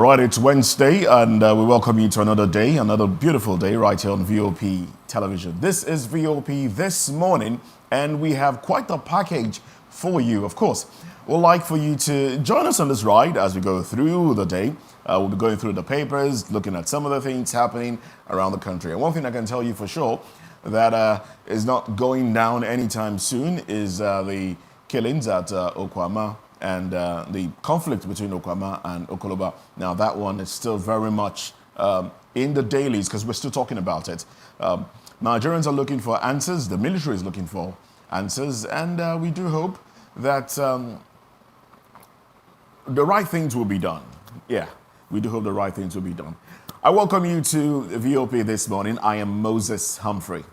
All right, it's Wednesday, and we welcome you to another day, another beautiful day right here on VOP television. This is VOP This Morning, and we have quite a package for you. Of course, we'd like for you to join us on this ride as we go through the day. We'll be going through the papers, looking at some of the things happening around the country. And one thing I can tell you for sure that is not going down anytime soon is the killings at Okwama and the conflict between Okwama and Okoloba. Now, that one is still very much in the dailies because we're still talking about it. Nigerians are looking for answers. The military is looking for answers. And we do hope that the right things will be done. Yeah, we do hope the right things will be done. I welcome you to VOP This Morning. I am Moses Humphrey.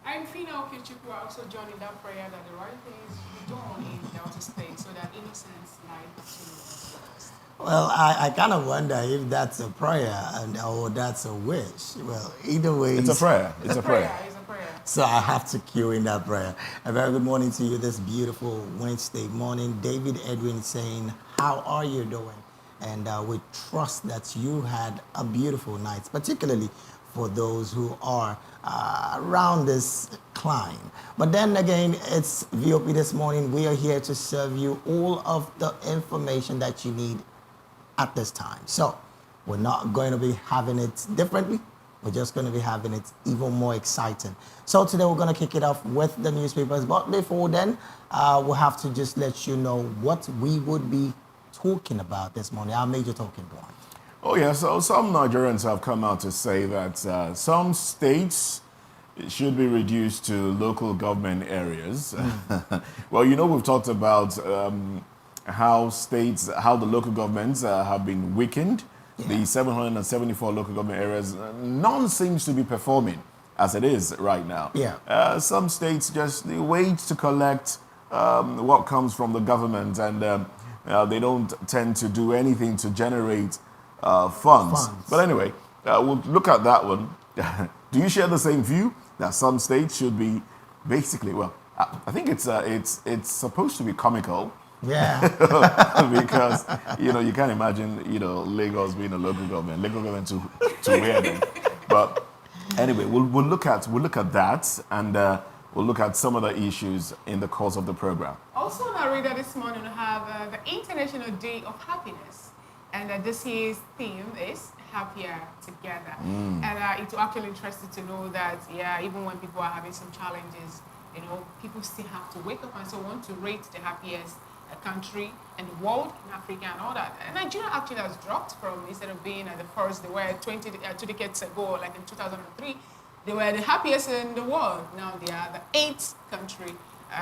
I'm Fina Okechukwu, also joining that prayer that the right things be done in Delta State so that innocence might continue. Well, I kind of wonder if that's a prayer or that's a wish. Well, either way. It's a prayer. It's a prayer. It's a prayer. So I have to cue in that prayer. A very good morning to you this beautiful Wednesday morning. David Edwin saying, how are you doing? And we trust that you had a beautiful night, particularly for those who are around this climb. But then again, it's VOP This Morning. We are here to serve you all of the information that you need at this time. So we're not going to be having it differently. We're just going to be having it even more exciting. So today we're going to kick it off with the newspapers. But before then, we'll have to just let you know what we would be talking about this morning, our major talking point. Oh, yeah. So some Nigerians have come out to say that some states should be reduced to local government areas. Well, you know, we've talked about how the local governments have been weakened. Yeah. The 774 local government areas, none seems to be performing as it is right now. Yeah. Some states just wait to collect what comes from the government, and they don't tend to do anything to generate funds. But anyway, we'll look at that one. Do you share the same view that some states should be basically, well, I think it's supposed to be comical. Yeah. Because, you know, you can't imagine, you know, Lagos being a local government to wear them. But anyway, we'll look at that, and we'll look at some of the issues in the course of the program. Also on our radar this morning, we have the International Day of Happiness. And this year's theme is Happier Together. And it's actually interesting to know that, yeah, even when people are having some challenges, you know, people still have to wake up and so want to rate the happiest country in the world, in Africa and all that. And Nigeria actually has dropped from, instead of being at the first, they were 2 decades ago, like in 2003, they were the happiest in the world. Now they are the 8th country,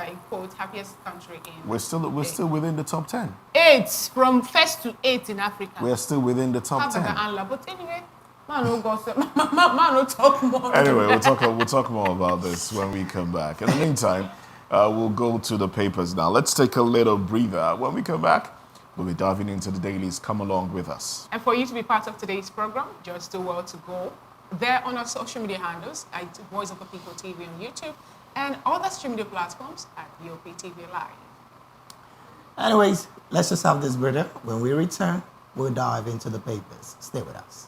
in quote, happiest country in. We're still within the top 10. 8 from 1st to 8th in Africa. We're still within the top 10. But anyway, man, no gossip. Man, no talk more. Anyway, we'll talk more about this when we come back. In the meantime, we'll go to the papers now. Let's take a little breather. When we come back, we'll be diving into the dailies. Come along with us. And for you to be part of today's program, just do well to go there on our social media handles at Voice of the People TV on YouTube and other social media platforms at VOP TV Live. Anyways, let's just have this breather. When we return, we'll dive into the papers. Stay with us.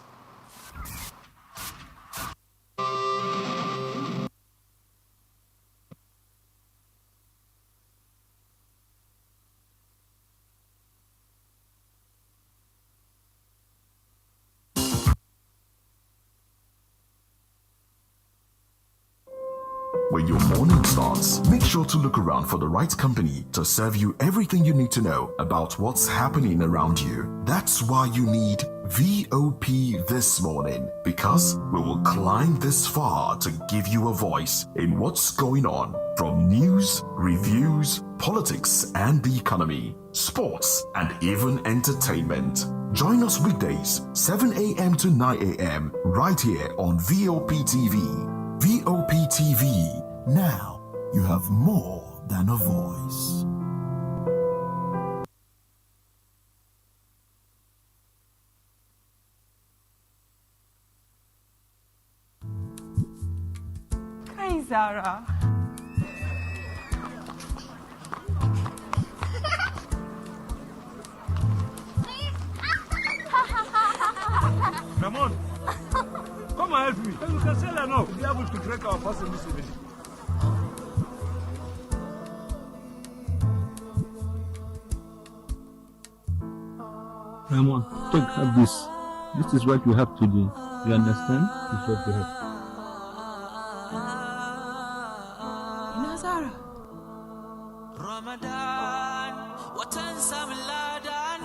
When your morning starts, make sure to look around for the right company to serve you everything you need to know about what's happening around you. That's why you need VOP This Morning, because we will climb this far to give you a voice in what's going on, from news, reviews, politics and the economy, sports and even entertainment. Join us weekdays 7 a.m. to 9 a.m. right here on VOP TV. VOP TV. Now you have more than a voice. Hi, Zara. break our fast in this evening. Ramon, have this. This is what you have to do. You understand? This is what you have. Nazara. Ramadan, watan samladan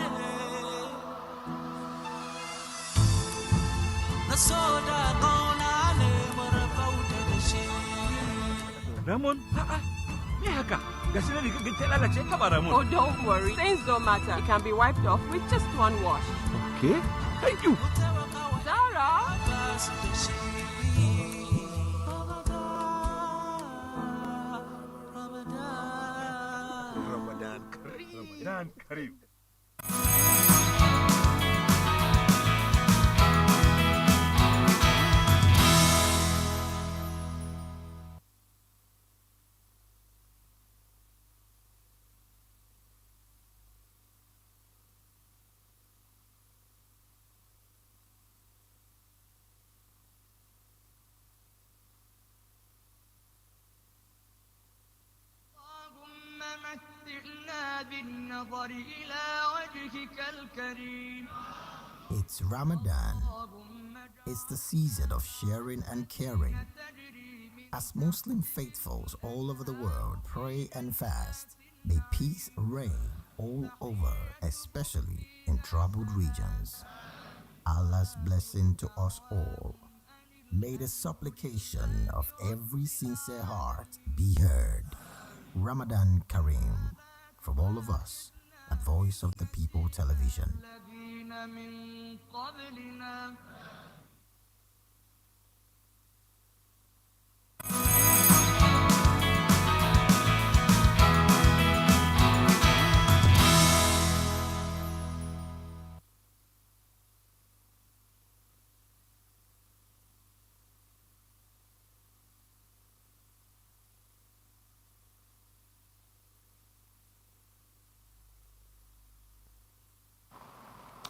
nasoda qawna marfauta dashi. Ramon, me haka. Gashi na riga ta lalace haba Ramon. Oh, don't worry. Stains don't matter. It can be wiped off with just one wash. Okay, thank you. Zara. Ramadan Kareem. Ramadan Kareem. بالنظر إلى وجهك الكريم. It's Ramadan. It's the season of sharing and caring. As Muslim faithfuls all over the world pray and fast, may peace reign all over, especially in troubled regions. Allah's blessing to us all. May the supplication of every sincere heart be heard. Ramadan Kareem. From all of us at Voice of the People Television.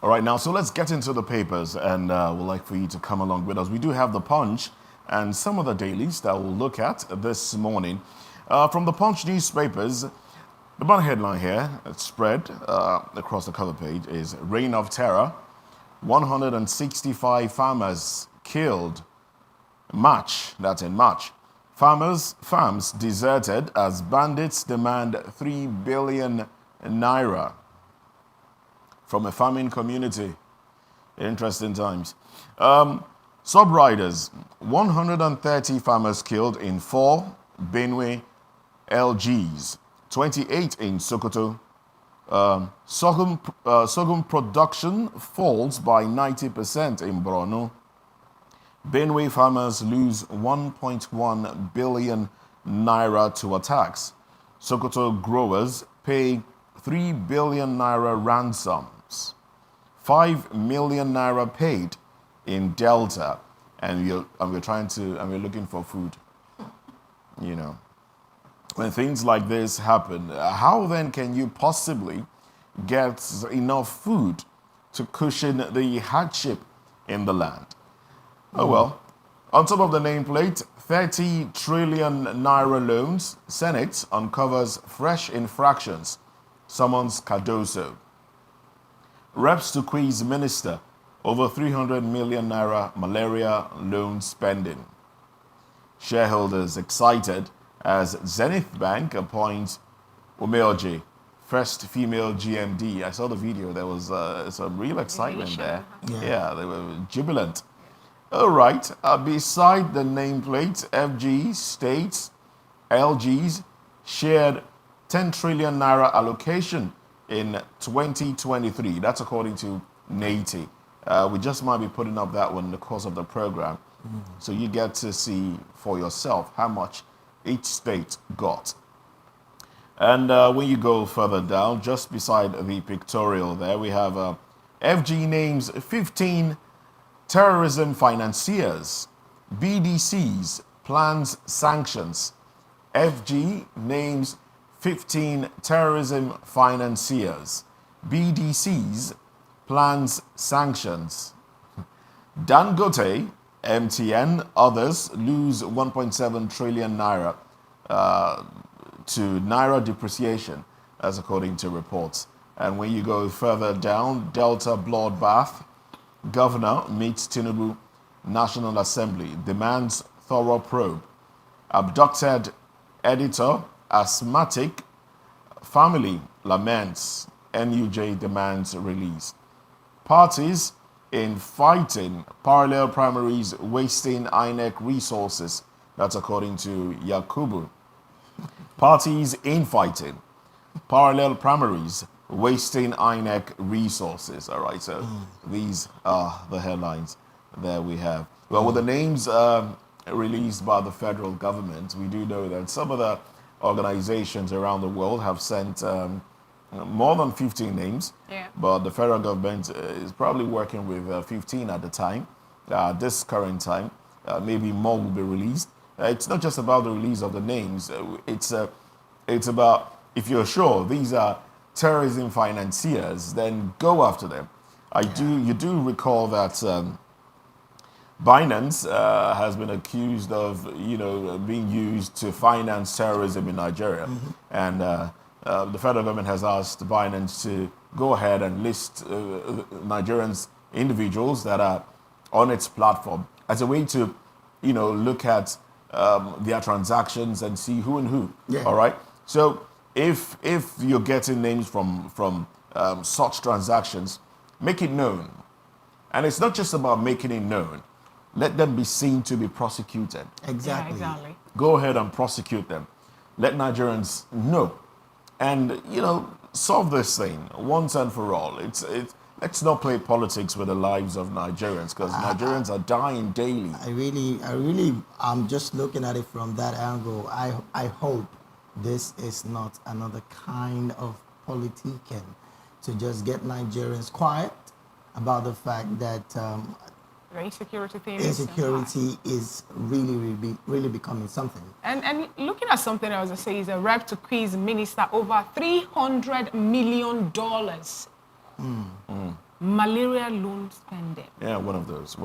All right, now, so let's get into the papers, and we'd like for you to come along with us. We do have the Punch and some of the dailies that we'll look at this morning. From the Punch newspapers, the banner headline here, it's spread across the cover page, is Reign of Terror, 165 farmers killed. March, that's in March. Farms deserted as bandits demand 3 billion naira from a farming community. Interesting times. Sub-riders, 130 farmers killed in 4 Benue LGs, 28 in Sokoto. Sorghum production falls by 90% in Borno. Benue farmers lose 1.1 billion naira to attacks. Sokoto growers pay 3 billion naira ransoms. 5 million naira paid in Delta, and we're looking for food. You know, when things like this happen, how then can you possibly get enough food to cushion the hardship in the land? Oh well. On top of the nameplate, 30 trillion naira loans. Senate uncovers fresh infractions. Summons Cardoso. Reps to quiz minister over 300 million naira malaria loan spending. Shareholders excited as Zenith Bank appoints Umeoji, first female GMD. I saw the video. There was some real excitement there. Yeah, they were jubilant. All right. Beside the nameplate, FG states LGs shared 10 trillion naira allocation in 2023. That's according to NATI. We just might be putting up that one in the course of the program. So you get to see for yourself how much each state got. And when you go further down, just beside the pictorial there, we have FG names 15 terrorism financiers. BDCs plans sanctions. FG names 15 terrorism financiers. BDCs plans sanctions. Dangote MTN, others lose 1.7 trillion naira to naira depreciation, as according to reports. And when you go further down, Delta bloodbath, governor meets Tinubu, National Assembly, demands thorough probe. Abducted editor, asthmatic, family laments, NUJ demands release. Parties in fighting parallel primaries wasting INEC resources. That's according to Yakubu. Parties in fighting parallel primaries wasting INEC resources. All right, so these are the headlines that we have. Well, with the names released by the federal government, we do know that some of the organizations around the world have sent more than 15 names, but the federal government is probably working with 15 at the time, this current time. Maybe more will be released. It's not just about the release of the names. It's about, if you're sure these are terrorism financiers, then go after them. You do recall that Binance has been accused of, being used to finance terrorism in Nigeria, and the federal government has asked Binance to go ahead and list Nigerians, individuals that are on its platform, as a way to, look at their transactions and see who and who. Yeah. All right. So if you're getting names from such transactions, make it known. And it's not just about making it known. Let them be seen to be prosecuted. Exactly. Yeah, exactly. Go ahead and prosecute them. Let Nigerians know. And, solve this thing once and for all. Let's not play politics with the lives of Nigerians, because Nigerians are dying daily. I'm just looking at it from that angle. I hope this is not another kind of politicking to just get Nigerians quiet about the fact that the insecurity is really becoming something. And looking at something else, I say is a rep to quiz minister over $300 million. Malaria loan spending. Yeah, one of those.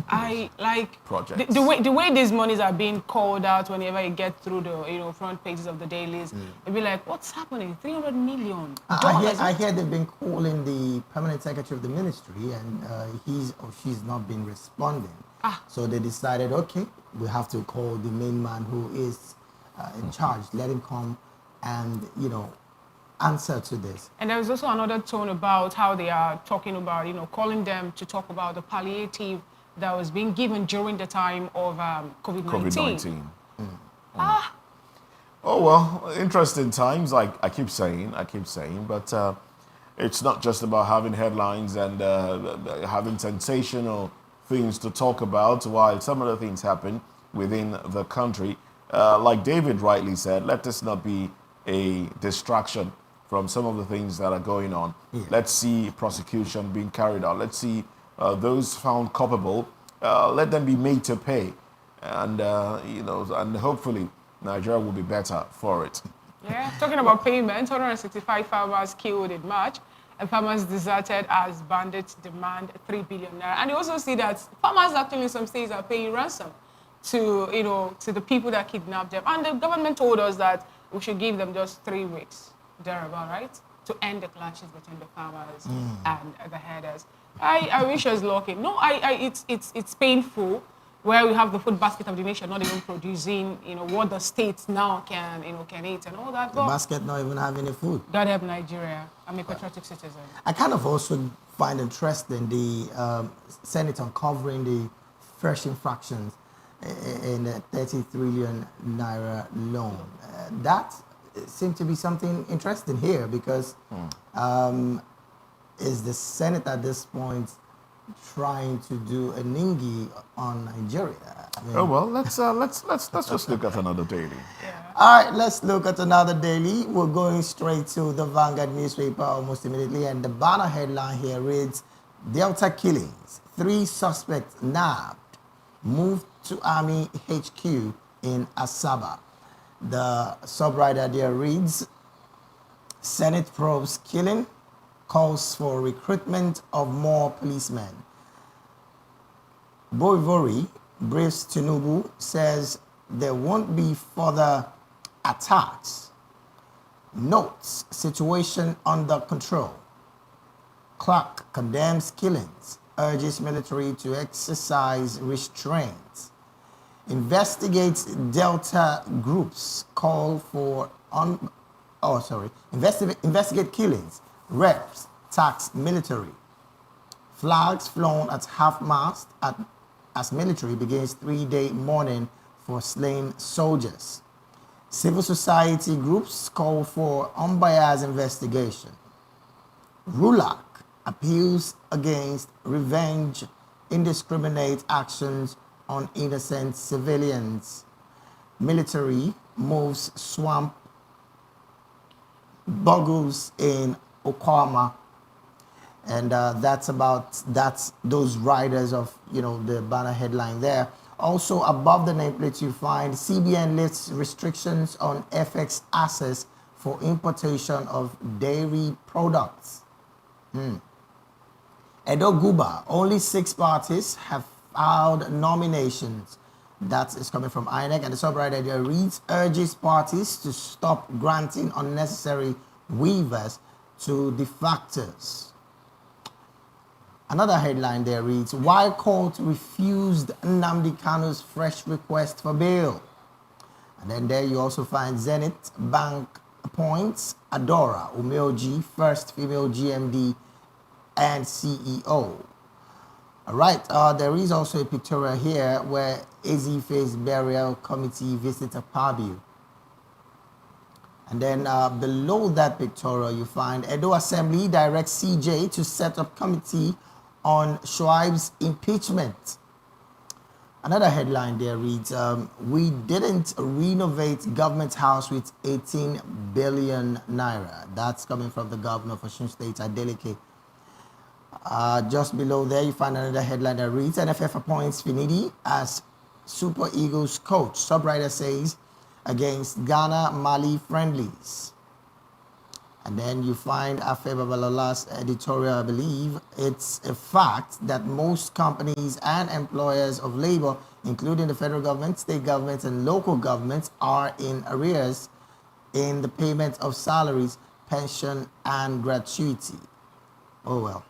I like projects. The way these monies are being called out whenever you get through the front pages of the dailies. It'd be like, what's happening? $300 million. I hear they've been calling the permanent secretary of the ministry, and he's or she's not been responding. So they decided, okay, we have to call the main man who is in charge. Let him come and answer to this. And there's also another tone about how they are talking about, calling them to talk about the palliative that was being given during the time of COVID-19. Oh, well, interesting times, like I keep saying, but it's not just about having headlines and having sensational things to talk about, while some other things happen within the country. Like David rightly said, let this not be a distraction from some of the things that are going on. Yeah. Let's see prosecution being carried out. Let's see those found culpable. Let them be made to pay, and and hopefully Nigeria will be better for it. Yeah, talking about payment, 165 farmers killed in March, and farmers deserted as bandits demand 3 billion naira. And you also see that farmers actually in some states are paying ransom to the people that kidnapped them. And the government told us that we should give them just 3 weeks. Thereabout, right? To end the clashes between the farmers and the herders. I wish us lucky. No, it's painful where we have the food basket of the nation not even producing, what the states now can eat and all that. The basket not even have any food. God help Nigeria. I'm a patriotic citizen. I kind of also find interesting the Senate uncovering the fresh infractions in the 30 trillion naira loan. That seemed to be something interesting here, because is the Senate at this point trying to do a ningy on Nigeria? Let's just look at another daily. Yeah. All right, let's look at another daily. We're going straight to the Vanguard newspaper almost immediately, and the banner headline here reads: Delta killings, 3 suspects nabbed, moved to Army HQ in Asaba. The subrider there reads: Senate probes killing, calls for recruitment of more policemen. Boivori briefs Tinubu, says there won't be further attacks. Notes situation under control. Clark condemns killings, urges military to exercise restraint. Investigates Delta groups, call for investigate killings, reps tax military. Flags flown at half-mast as military begins 3-day mourning for slain soldiers. Civil society groups call for unbiased investigation. RULAC appeals against revenge, indiscriminate actions on innocent civilians. Military moves swamp boggles in Okwama. And that's those riders of, the banner headline there. Also above the nameplate you find CBN lifts restrictions on FX access for importation of dairy products. Edo Guba, only 6 parties have filed nominations. That is coming from INEC, and the subwriter there reads, urges parties to stop granting unnecessary waivers to defectors. Another headline there reads, why court refused Nnamdi Kanu's fresh request for bail? And then there you also find Zenith Bank appoints Adora Umeoji, first female GMD and CEO. All right, there is also a pictorial here where Ezife's burial committee visits Akpabio. And then below that pictorial you find Edo Assembly directs CJ to set up committee on Shoaib's impeachment. Another headline there reads, we didn't renovate government house with 18 billion naira. That's coming from the governor of Osun State, Adeleke. Just below there you find another headline that reads, NFF appoints Finidi as Super Eagles coach. Subwriter says against Ghana-Mali friendlies. And then you find Afe Babalola's editorial, I believe. It's a fact that most companies and employers of labor, including the federal government, state governments, and local governments, are in arrears in the payment of salaries, pension, and gratuity. Oh well.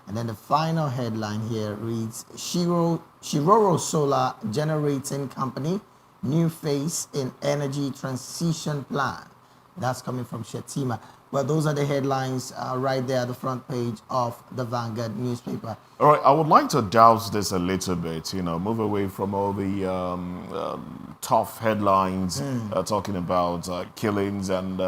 And then the final headline here reads, Shiroro Solar Generating Company, new face in energy transition plan. That's coming from Shetima. Well, those are the headlines right there at the front page of the Vanguard newspaper. All right, I would like to douse this a little bit, move away from all the tough headlines talking about killings and,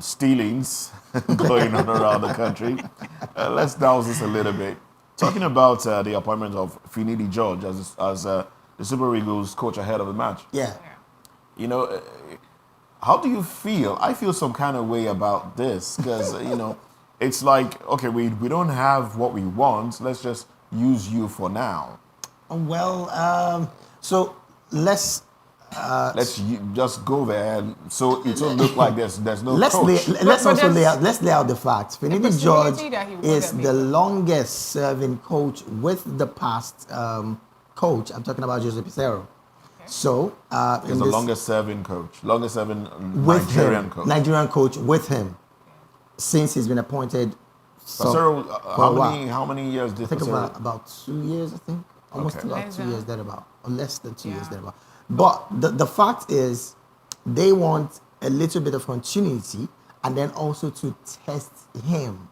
stealings going on around the country. Let's douse this a little bit. Talking about the appointment of Finidi George as the Super Eagles coach ahead of the match. Yeah. How do you feel? I feel some kind of way about this because, it's like, okay, we don't have what we want. Let's just use you for now. Well, so let's just go there so it will look like there's no coach. Let's lay out the facts. Finidi George is the longest serving coach with the past coach. I'm talking about Jose Pizarro. So he's the longest serving Nigerian coach with him since he's been appointed. So, how many years did I think about 2 years, I think. Almost about 2 years, thereabout. Or less than 2 years, thereabout. But the fact is, they want a little bit of continuity and then also to test him.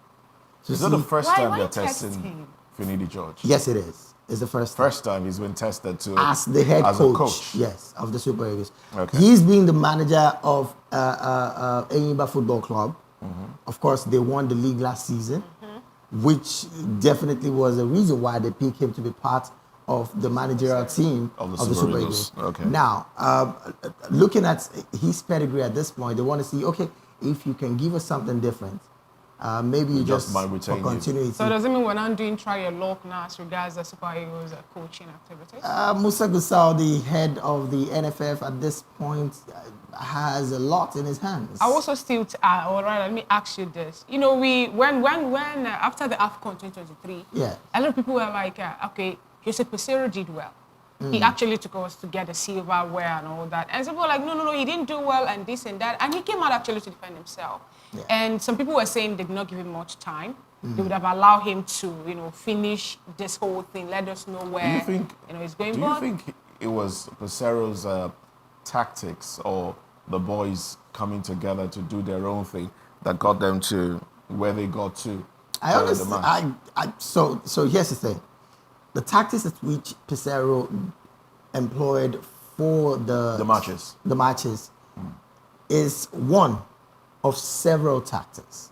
Is that the first time they're testing Finidi George? Yes, it is. It's the first time he's been tested as the head coach. Yes, of the Super Eagles. Okay. He's been the manager of Enyimba Football Club. Mm-hmm. Of course, they won the league last season, which definitely was a reason why they picked him to be part of the managerial team of the Super Eagles. Okay. Now, looking at his pedigree at this point, they want to see, okay, if you can give us something different, Maybe you just just might for retain you. continuity. So does it mean we're not doing try your luck now as regards the Super Eagles coaching activities? Musa Gusau, the head of the NFF at this point, has a lot in his hands. I also still, all right, let me ask you this. You know, when after the AFCON 2023, Yeah. a lot of people were like, okay, Jose Pesero did well. He actually took us to get the silverware and all that. And some people were like, no, he didn't do well and this and that. And he came out actually to defend himself. Yeah. And some people were saying they did not give him much time. They would have allowed him to, finish this whole thing, let us know where, he's going. Do you think it was Pesero's tactics or the boys coming together to do their own thing that got them to where they got to? I honestly, so here's the thing. The tactics at which Pesero employed for the matches is one of several tactics.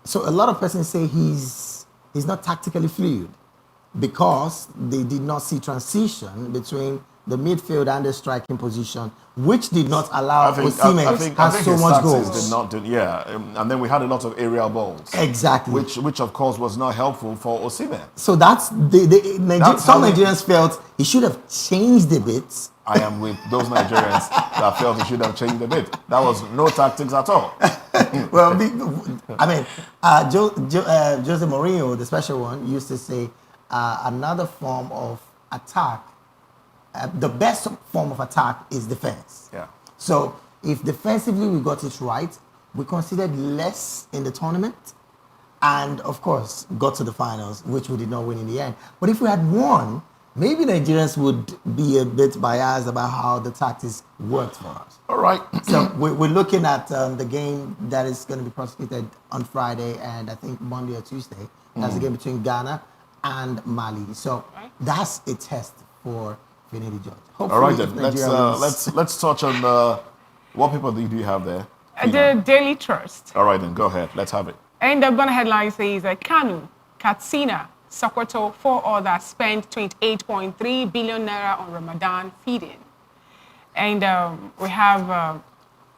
So a lot of persons say he's not tactically fluid because they did not see transition between the midfield and the striking position, which did not allow Oseni to have so much goals. And then we had a lot of aerial balls. Exactly. Which of course was not helpful for Oseni. So that's some Nigerians felt he should have changed a bit. I am with those Nigerians that felt he should have changed a bit. That was no tactics at all. Well, Jose Mourinho, the special one, used to say another form of attack. The best form of attack is defense. Yeah. So if defensively we got it right, we considered less in the tournament, and of course got to the finals, which we did not win in the end. But if we had won, maybe Nigerians would be a bit biased about how the tactics worked for us. All right. So we're looking at the game that is going to be prosecuted on Friday and I think Monday or Tuesday. That's the game between Ghana and Mali. So that's a test for Finidi George. Hopefully, all right then. Let's touch on what people do you have there? The Daily Trust. All right then. Go ahead. Let's have it. And the banner headline says Kanu, Katsina, Sokoto, 4 others spent 28.3 billion naira on Ramadan feeding. And we have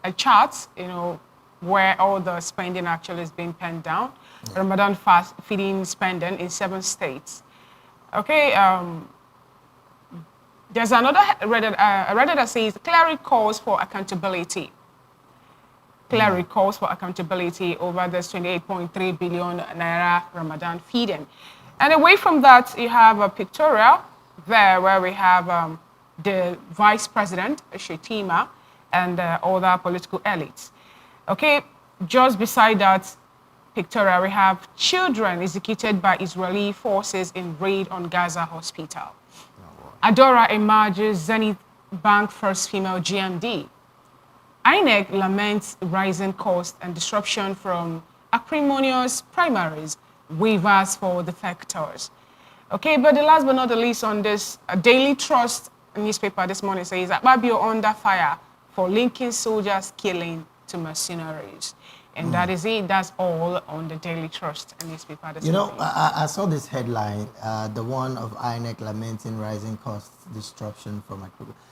a chart, where all the spending actually is being penned down. Yeah. Ramadan fast feeding spending in 7 states. Okay, there's another Reddit that says clear calls for accountability. Clear calls for accountability over this 28.3 billion naira Ramadan feeding. And away from that, you have a pictorial there where we have the Vice President, Shetima, and other political elites. Okay, just beside that pictorial, we have children executed by Israeli forces in raid on Gaza hospital. Adora emerges Zenith Bank first female GMD. INEC laments rising cost and disruption from acrimonious primaries, waivers for defectors. Okay, but the last but not the least on this, Daily Trust newspaper this morning says that Babio under fire for linking soldiers' killing to mercenaries. And that is it. That's all on the Daily Trust newspaper this morning. I saw this headline, the one of INEC lamenting rising costs, disruption from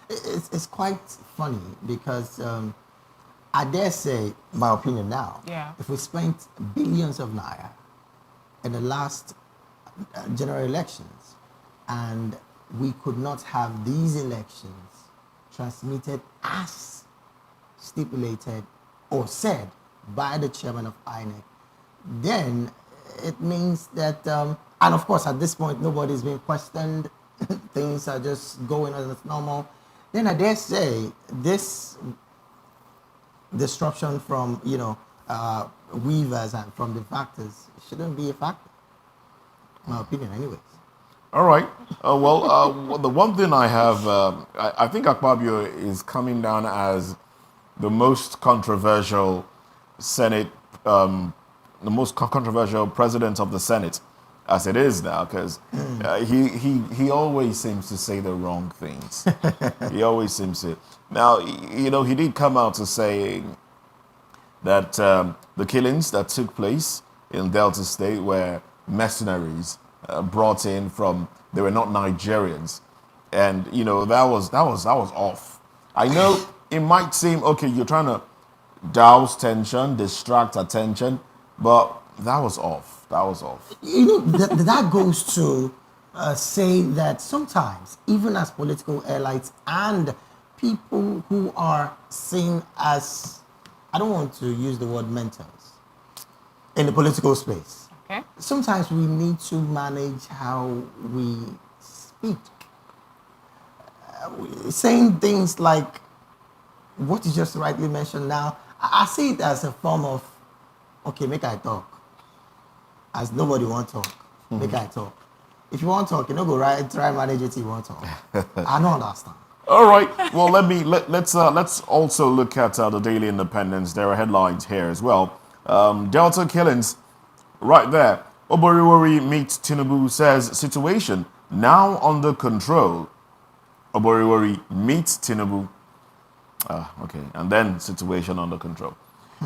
it's quite funny because I dare say, my opinion now, if we spent billions of naira in the last general elections and we could not have these elections transmitted as stipulated or said by the chairman of INEC, then it means that, and of course at this point nobody's being questioned, things are just going as normal, then I dare say this disruption from, weavers and from the factors shouldn't be a factor. My opinion anyways. All right. The one thing I have, I think Akpabio is coming down as the most controversial Senate, the most controversial president of the Senate, as it is now, because he always seems to say the wrong things. He always seems to. Now, he did come out to say that the killings that took place in Delta State were mercenaries brought in from, they were not Nigerians. And, that was off. I know it might seem, okay, you're trying to douse tension, distract attention, but That was off. That was off. You know, that goes to say that sometimes, even as political elites and people who are seen as, I don't want to use the word mentors, in the political space, Okay. sometimes we need to manage how we speak. Saying things like what you just rightly mentioned now, I see it as a form of, okay, make I talk. As nobody want to talk, make I talk. If you want to talk, you know, go right, try manage it, you want to talk. I don't understand. All right. Well, let's also look at the Daily Independence. There are headlines here as well. Delta killings, right there. Oboriwori meets Tinubu, says situation now under control. Oboriwori meets Tinubu. Okay, and then situation under control.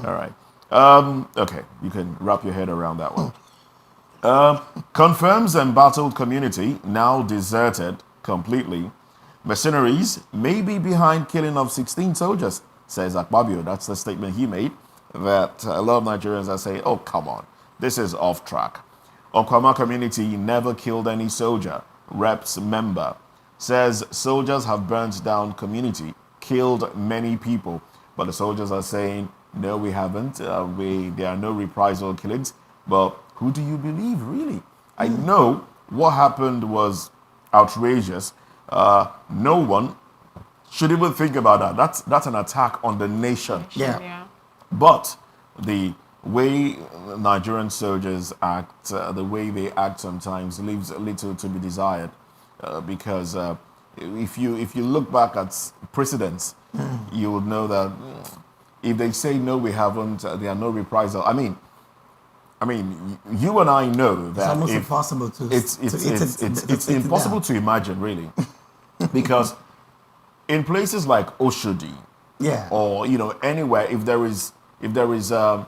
All right. Okay, you can wrap your head around that one. Confirms embattled community now deserted completely. Mercenaries may be behind killing of 16 soldiers, says Akpabio. That's the statement he made, that a lot of Nigerians are saying, oh, come on, this is off track. Okwama community never killed any soldier. Reps member says soldiers have burnt down community, killed many people. But the soldiers are saying, no, we haven't. There are no reprisal killings. But who do you believe, really? I know what happened was outrageous. No one should even think about that. That's an attack on the nation. Yeah. But the way Nigerian soldiers act, the way they act sometimes leaves a little to be desired. Because if you look back at precedents, you would know that if they say no, we haven't, there are no reprisal. I mean, you and I know that It's almost impossible to. It's impossible to imagine, really, because in places like Oshodi, Yeah. or anywhere, if there is a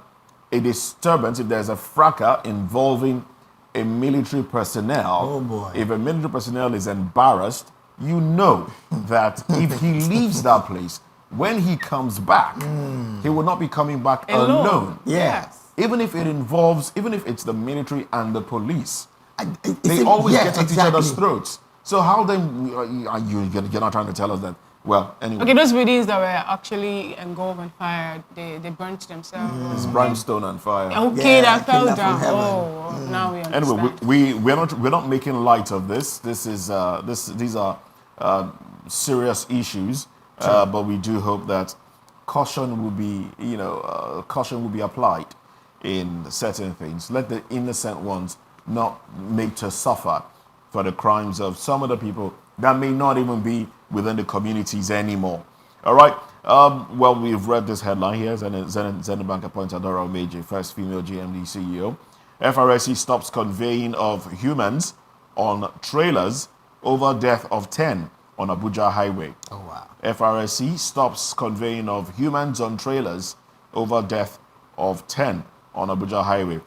disturbance, if there's a fracas involving a military personnel, Oh, boy. if a military personnel is embarrassed, you know that if he leaves that place, when he comes back, he will not be coming back alone. Yes. Even if it's the military and the police, It's they a- always yeah, get at each other's exactly. throats. So how then you're not trying to tell us that? Well, anyway, Okay, those buildings that were actually engulfed and fired, they burnt themselves. it's brimstone and fire. Okay, Yeah, that fell kidnapped from down. heaven. Oh, now we understand. Anyway, we're not making light of this. These are serious issues, but we do hope that caution will be applied in certain things. Let the innocent ones not made to suffer for the crimes of some of the people that may not even be within the communities anymore. All right. Well, we've read this headline here. Zenbank appoints Adora Omeje, first female GMD CEO. FRSC stops conveying of humans on trailers over death of 10 on Abuja Highway. Oh, wow. FRSC stops conveying of humans on trailers over death of 10 on Abuja Highway.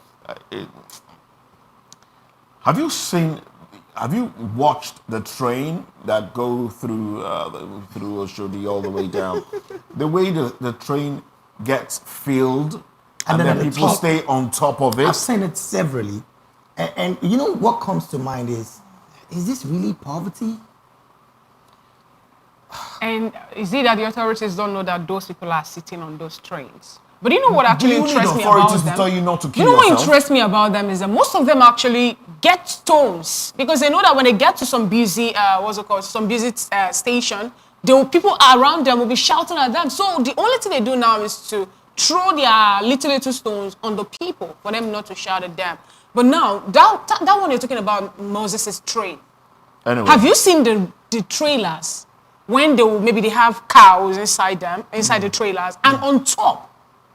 Have you watched the train that go through Oshodi all the way down? The way the train gets filled and then at the people top- stay on top of I've it. seen it severally. And you know what comes to mind is this really poverty? And is it that the authorities don't know that those people are sitting on those trains? But you know what actually you need interests me authorities about to them? tell you not to You kill know what yourself? interests me about them is that most of them actually get stones because they know that when they get to some busy, station, people around them will be shouting at them. So the only thing they do now is to throw their little stones on the people for them not to shout at them. But now that one you're talking about, Moses' train. Anyway, Have you seen the trailers when they have cows inside them, inside the trailers, and on top,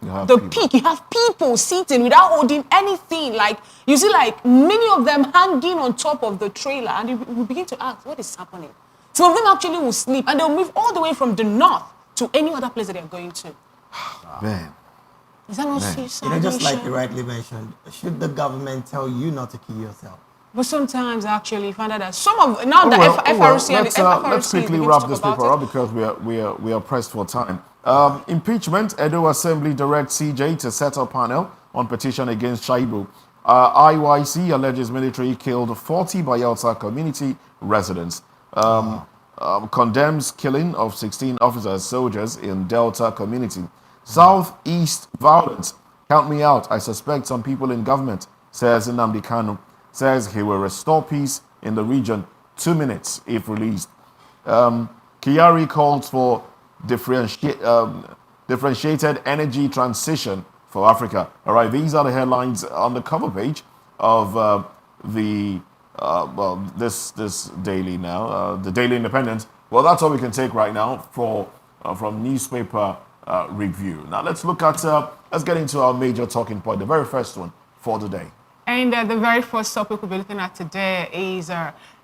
you have the people. peak, you have people sitting without holding anything. Like you see, like many of them hanging on top of the trailer, and you will begin to ask, what is happening? Some of them actually will sleep, and they'll move all the way from the north to any other place that they're going to. Man. Is that not Man. suicide? You know, just like mission? you rightly mentioned, should the government tell you not to kill yourself? But sometimes actually you find out that some of now Oh, the well, FRC and the FRC let's quickly begin to wrap talk this about paper it. up because we are pressed for time. Impeachment. Edo Assembly directs CJ to set up panel on petition against Shaibu. IYC alleges military killed 40 Bayelsa community residents. Condemns killing of 16 officers, soldiers in Delta community. Southeast violence. Count me out. I suspect some people in government, says Nnamdi Kanu. Says he will restore peace in the region 2 minutes if released. Kyari calls for differentiated energy transition for Africa. All right, these are the headlines on the cover page of this daily now, the Daily Independent. Well, that's all we can take right now for from newspaper review. Now let's get into our major talking point, the very first one for today. And the very first topic we'll be looking at today is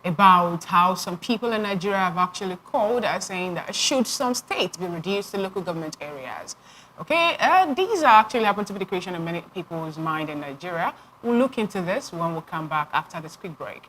about how some people in Nigeria have actually called saying that should some states be reduced to local government areas. Okay, these are actually happen to be the question in many people's mind in Nigeria. We'll look into this when we come back after this quick break.